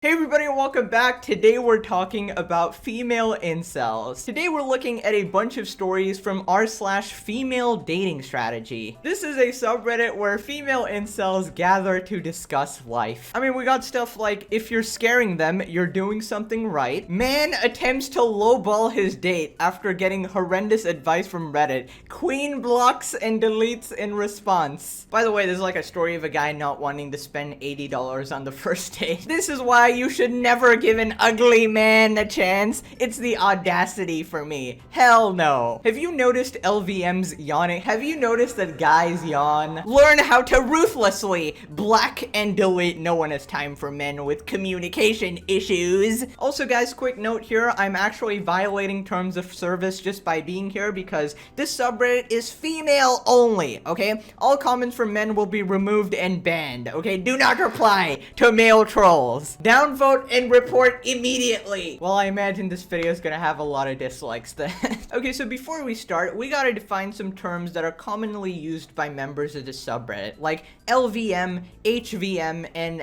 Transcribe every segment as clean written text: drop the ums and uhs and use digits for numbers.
Hey everybody and welcome back. Today we're talking about female incels. Today we're looking at a bunch of stories from r/female dating strategy. This is a subreddit where female incels gather to discuss life. I mean, we got stuff like, if you're scaring them, you're doing something right. Man attempts to lowball his date after getting horrendous advice from Reddit. Queen blocks and deletes in response. By the way, there's like a story of a guy not wanting to spend $80 on the first date. This is why you should never give an ugly man a chance. It's the audacity for me. Hell no. Have you noticed LVM's yawning? Have you noticed that guys yawn? Learn how to ruthlessly block and delete. No one has time for men with communication issues. Also guys, quick note here, I'm actually violating terms of service just by being here because this subreddit is female only, okay? All comments from men will be removed and banned, okay? Do not reply to male trolls. Downvote and report immediately. Well, I imagine this video is gonna have a lot of dislikes then. Okay, so before we start, we gotta define some terms that are commonly used by members of the subreddit, like LVM, HVM, and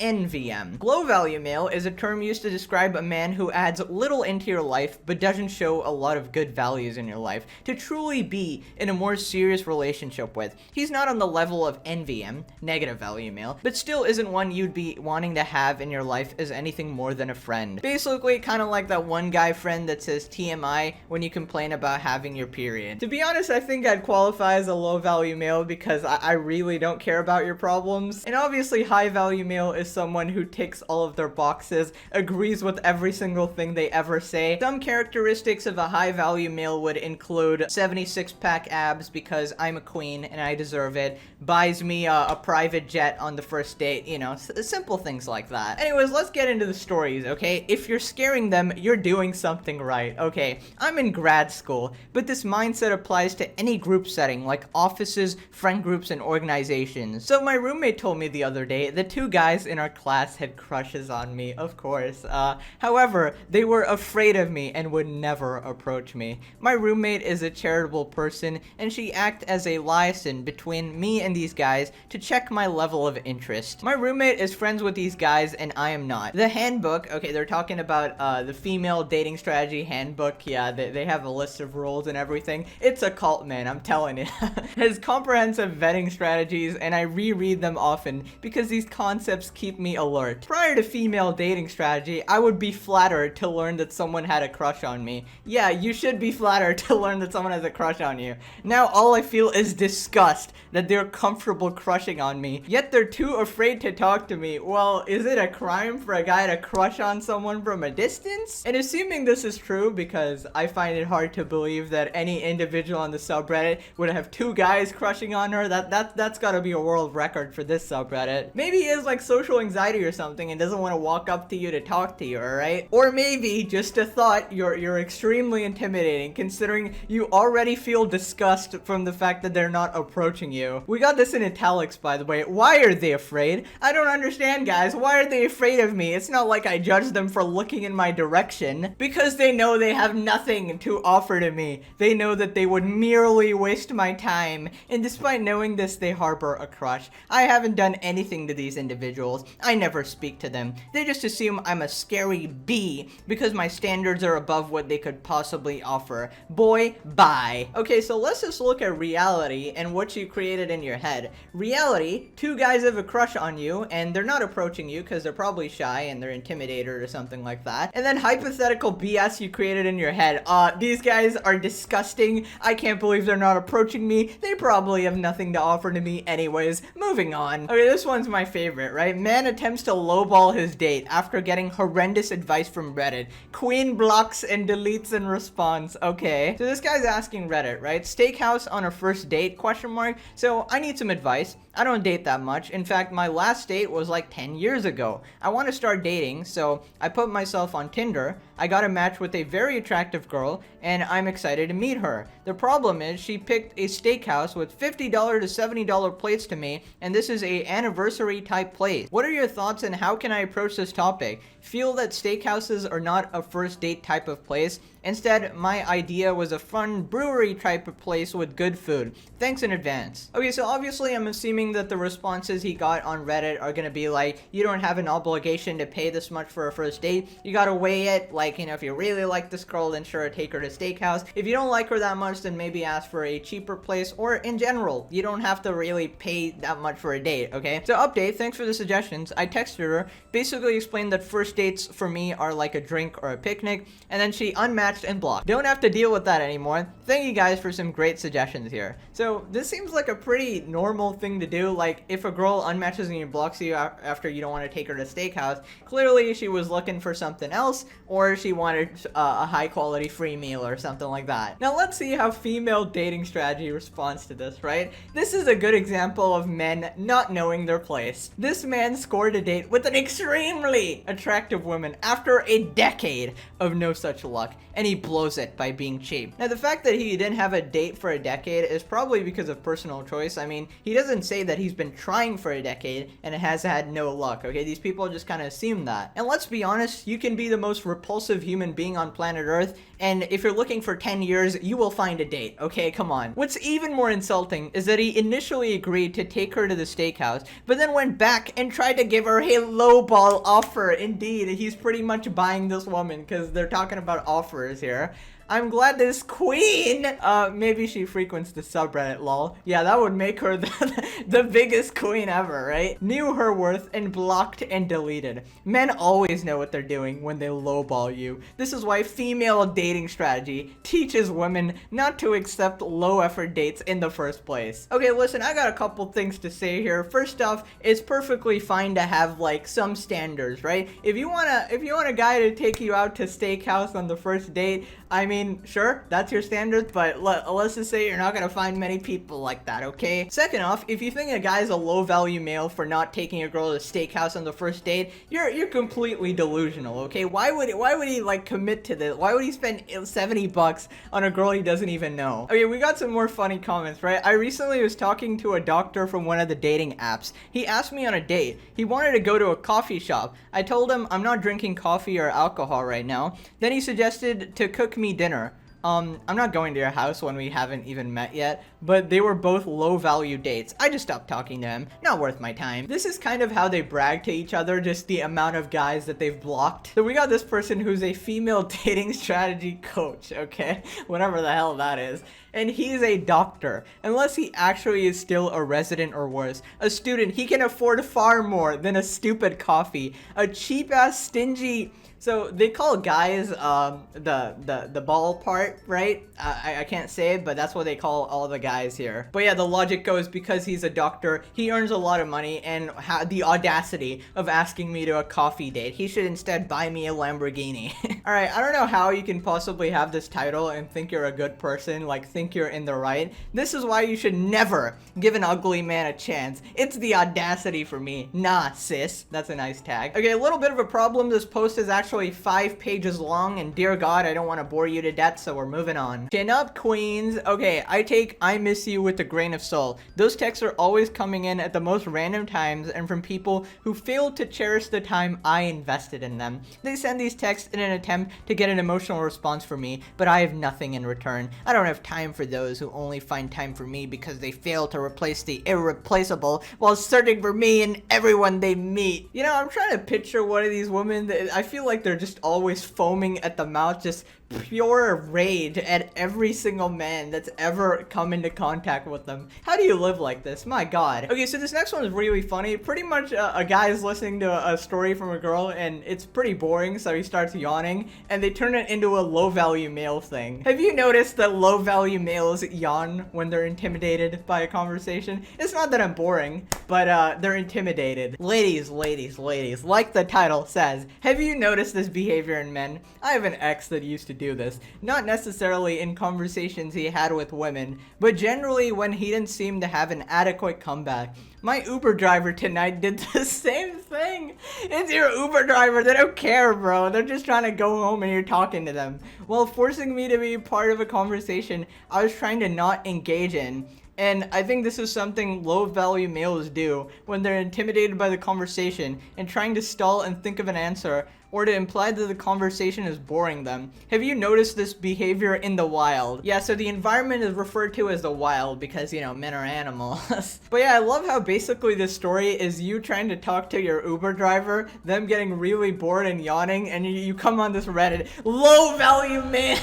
NVM. Low value male is a term used to describe a man who adds little into your life but doesn't show a lot of good values in your life to truly be in a more serious relationship with. He's not on the level of NVM, negative value male, but still isn't one you'd be wanting to have in your life as anything more than a friend. Basically, kind of like that one guy friend that says TMI when you complain about having your period. To be honest, I think I'd qualify as a low value male because I really don't care about your problems. And obviously, high value male is someone who ticks all of their boxes, agrees with every single thing they ever say. Some characteristics of a high value male would include 76-pack abs because I'm a queen and I deserve it, buys me a private jet on the first date, you know, simple things like that. Anyways, let's get into the stories, okay? If you're scaring them, you're doing something right, okay? I'm in grad school, but this mindset applies to any group setting, like offices, friend groups, and organizations. So my roommate told me the other day that two guys in our class had crushes on me, of course. However, they were afraid of me and would never approach me. My roommate is a charitable person, and she acted as a liaison between me and these guys to check my level of interest. My roommate is friends with these guys, and I am not. The handbook, okay, they're talking about the female dating strategy handbook. Yeah, they have a list of rules and everything. It's a cult, man, I'm telling you. Has comprehensive vetting strategies, and I reread them often because these concepts keep me alert. Prior to female dating strategy, I would be flattered to learn that someone had a crush on me. Yeah, you should be flattered to learn that someone has a crush on you. Now all I feel is disgust that they're comfortable crushing on me, yet they're too afraid to talk to me. Well, is it a crime for a guy to crush on someone from a distance? And assuming this is true, because I find it hard to believe that any individual on the subreddit would have two guys crushing on her, that's gotta be a world record for this subreddit. Maybe he has like social anxiety or something and doesn't want to walk up to you to talk to you, alright? Or maybe, just a thought, you're extremely intimidating considering you already feel disgust from the fact that they're not approaching you. We got this in italics, by the way. Why are they afraid? I don't understand, guys. Why are they afraid of me? It's not like I judge them for looking in my direction. Because they know they have nothing to offer to me. They know that they would merely waste my time. And despite knowing this, they harbor a crush. I haven't done anything to these individuals. I never speak to them. They just assume I'm a scary bee because my standards are above what they could possibly offer. Boy, bye. Okay, so let's just look at reality and what you created in your head. Reality, two guys have a crush on you and they're not approaching you because they're probably shy and they're intimidated or something like that. And then hypothetical BS you created in your head. These guys are disgusting. I can't believe they're not approaching me. They probably have nothing to offer to me anyways. Moving on. Okay, this one's my favorite, right? Man attempts to lowball his date after getting horrendous advice from Reddit. Queen blocks and deletes in response. Okay. So this guy's asking Reddit, right? Steakhouse on a first date, question mark. So I need some advice. I don't date that much. In fact, my last date was like 10 years ago. I want to start dating, so I put myself on Tinder. I got a match with a very attractive girl, and I'm excited to meet her. The problem is she picked a steakhouse with $50 to $70 plates to me, and this is a anniversary type place. What are your thoughts and how can I approach this topic? Feel that steakhouses are not a first date type of place. Instead, my idea was a fun brewery type of place with good food. Thanks in advance. Okay, so obviously I'm assuming that the responses he got on Reddit are gonna be like, you don't have an obligation to pay this much for a first date. You gotta weigh it, like, you know, if you really like this girl, then sure, take her to steakhouse. If you don't like her that much, then maybe ask for a cheaper place, or in general, you don't have to really pay that much for a date, okay? So update, thanks for the suggestions. I texted her, basically explained that first dates for me are like a drink or a picnic, and then she unmatched and blocked. Don't have to deal with that anymore. Thank you guys for some great suggestions here. So this seems like a pretty normal thing to do. Like, if a girl unmatches and blocks you after you don't want to take her to steakhouse, clearly she was looking for something else, or she wanted a high quality free meal or something like that. Now let's see how female dating strategy responds to this, right? This is a good example of men not knowing their place. This man scored a date with an extremely attractive woman after a decade of no such luck, and he blows it by being cheap. Now the fact that he didn't have a date for a decade is probably because of personal choice. I mean, he doesn't say that he's been trying for a decade and it has had no luck, okay? These people just kind of assume that. And let's be honest, you can be the most repulsive human being on planet Earth, and if you're looking for 10 years, you will find a date, okay? Come on. What's even more insulting is that he initially agreed to take her to the steakhouse, but then went back and tried to give her a lowball offer. Indeed, he's pretty much buying this woman because they're talking about offers here. I'm glad this queen, maybe she frequents the subreddit, lol. Yeah, that would make her the biggest queen ever, right? Knew her worth and blocked and deleted. Men always know what they're doing when they lowball you. This is why female dating strategy teaches women not to accept low effort dates in the first place. Okay, listen, I got a couple things to say here. First off, it's perfectly fine to have like some standards, right? If you want a guy to take you out to steakhouse on the first date, I mean, sure, that's your standard, but let's just say you're not gonna find many people like that, okay? Second off, if you think a guy's a low-value male for not taking a girl to a steakhouse on the first date, you're completely delusional, okay? Why would he like commit to this? Why would he spend 70 bucks on a girl he doesn't even know? Okay, we got some more funny comments, right? I recently was talking to a doctor from one of the dating apps. He asked me on a date. He wanted to go to a coffee shop. I told him I'm not drinking coffee or alcohol right now. Then he suggested to cook me dinner. I'm not going to your house when we haven't even met yet, but they were both low-value dates. I just stopped talking to him. Not worth my time. This is kind of how they brag to each other, just the amount of guys that they've blocked. So we got this person who's a female dating strategy coach, okay? Whatever the hell that is. And he's a doctor. Unless he actually is still a resident or worse, a student, he can afford far more than a stupid coffee. A cheap-ass, stingy... So they call guys the ball part, right? I can't say it, but that's what they call all the guys here. But yeah, the logic goes because he's a doctor, he earns a lot of money and the audacity of asking me to a coffee date. He should instead buy me a Lamborghini. Alright, I don't know how you can possibly have this title and think you're a good person, like think you're in the right. This is why you should never give an ugly man a chance. It's the audacity for me. Nah, sis. That's a nice tag. Okay, a little bit of a problem. This post is actually 5 pages long, and dear God, I don't want to bore you to death, so we're moving on. Chin up, queens. Okay, I take I miss you with a grain of salt. Those texts are always coming in at the most random times and from people who failed to cherish the time I invested in them. They send these texts in an attempt to get an emotional response from me, but I have nothing in return. I don't have time for those who only find time for me because they fail to replace the irreplaceable while searching for me and everyone they meet. You know, I'm trying to picture one of these women that I feel like they're just always foaming at the mouth, just pure rage at every single man that's ever come into contact with them. How do you live like this? My God. Okay, so this next one is really funny. Pretty much a guy is listening to a story from a girl and it's pretty boring, so he starts yawning and they turn it into a low-value male thing. Have you noticed that low-value males yawn when they're intimidated by a conversation? It's not that I'm boring, but they're intimidated. Ladies, like the title says, have you noticed this behavior in men? I have an ex that used to do this, not necessarily in conversations he had with women, but generally when he didn't seem to have an adequate comeback. My Uber driver tonight did the same thing. It's your Uber driver. They don't care, bro. They're just trying to go home and you're talking to them. While forcing me to be part of a conversation I was trying to not engage in, And I think this is something low-value males do when they're intimidated by the conversation and trying to stall and think of an answer, or to imply that the conversation is boring them. Have you noticed this behavior in the wild? Yeah, so the environment is referred to as the wild because, you know, men are animals. But yeah, I love how basically this story is you trying to talk to your Uber driver, them getting really bored and yawning, and you come on this Reddit, low value male,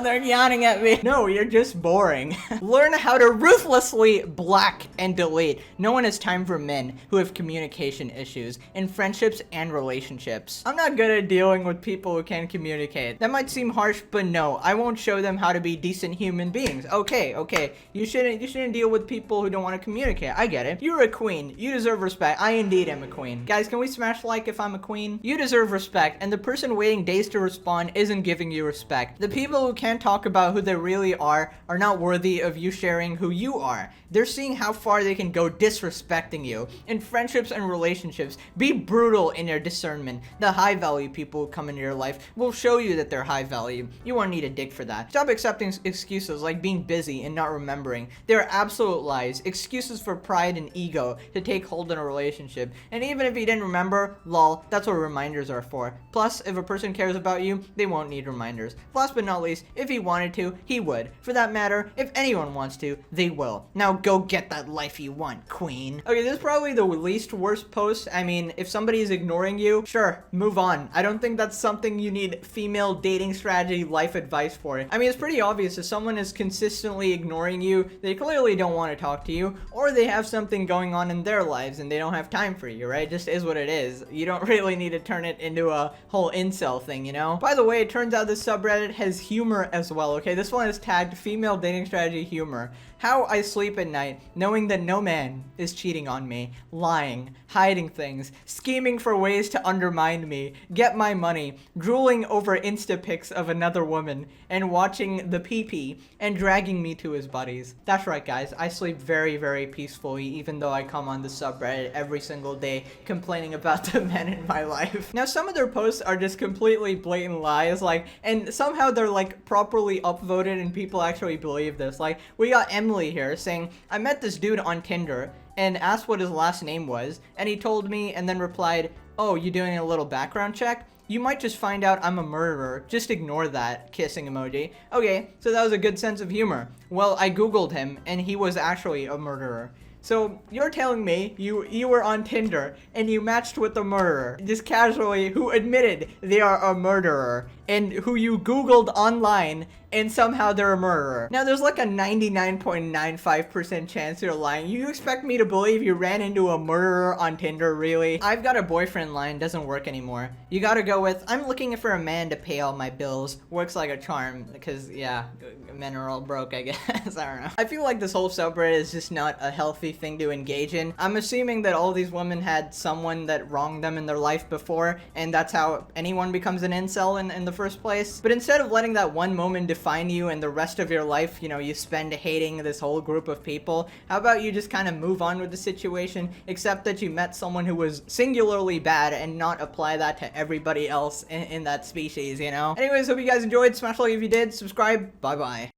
they're yawning at me. No, you're just boring. Learn how to ruthlessly block and delete. No one has time for men who have communication issues in friendships and relationships. I'm not good at dealing with people who can't communicate. That might seem harsh, but no, I won't show them how to be decent human beings. Okay, you shouldn't deal with people who don't want to communicate. I get it. You're a queen. You deserve respect. I indeed am a queen. Guys, can we smash like if I'm a queen? You deserve respect, and the person waiting days to respond isn't giving you respect. The people who can't talk about who they really are not worthy of you sharing who you are. They're seeing how far they can go disrespecting you. In friendships and relationships, be brutal in your discernment. The high value people who come into your life will show you that they're high value. You won't need a dick for that. Stop accepting excuses like being busy and not remembering. They're absolute lies. Excuses for pride and ego to take hold in a relationship. And even if you didn't remember, lol, that's what reminders are for. Plus, if a person cares about you, they won't need reminders. Last but not least, if he wanted to, he would. For that matter, if anyone wants to, they will. Now go get that life you want, queen. Okay, this is probably the least worst post. I mean, if somebody is ignoring you, sure, move on. I don't think that's something you need female dating strategy life advice for. I mean, it's pretty obvious if someone is consistently ignoring you, they clearly don't want to talk to you, or they have something going on in their lives and they don't have time for you, right? It just is what it is. You don't really need to turn it into a whole incel thing, you know? By the way, it turns out this subreddit has humor as well, okay? This one is tagged female dating strategy humor. How I sleep at night knowing that no man is cheating on me, lying, hiding things, scheming for ways to undermine me, get my money, drooling over Insta pics of another woman, and watching the pee-pee, and dragging me to his buddies. That's right, guys. I sleep very, very peacefully, even though I come on the subreddit every single day complaining about the men in my life. Now, some of their posts are just completely blatant lies, like, and somehow they're, like, properly upvoted and people actually believe this. Like, we got Emily here saying, I met this dude on Tinder and asked what his last name was, and he told me and then replied, oh, you doing a little background check? You might just find out I'm a murderer. Just ignore that kissing emoji. Okay, so that was a good sense of humor. Well, I googled him and he was actually a murderer. So you're telling me you were on Tinder and you matched with a murderer, just casually, who admitted they are a murderer, and who you googled online and somehow they're a murderer. Now there's like a 99.95% chance you're lying. You expect me to believe you ran into a murderer on Tinder, really? I've got a boyfriend line doesn't work anymore. You gotta go with, I'm looking for a man to pay all my bills. Works like a charm, because yeah, men are all broke, I guess. I don't know. I feel like this whole subreddit is just not a healthy thing to engage in. I'm assuming that all these women had someone that wronged them in their life before, and that's how anyone becomes an incel in the first place. But instead of letting that one moment define you and the rest of your life, you know, you spend hating this whole group of people, how about you just kind of move on with the situation, accept that you met someone who was singularly bad and not apply that to everybody else in that species, you know? Anyways, hope you guys enjoyed. Smash like if you did, subscribe, bye bye.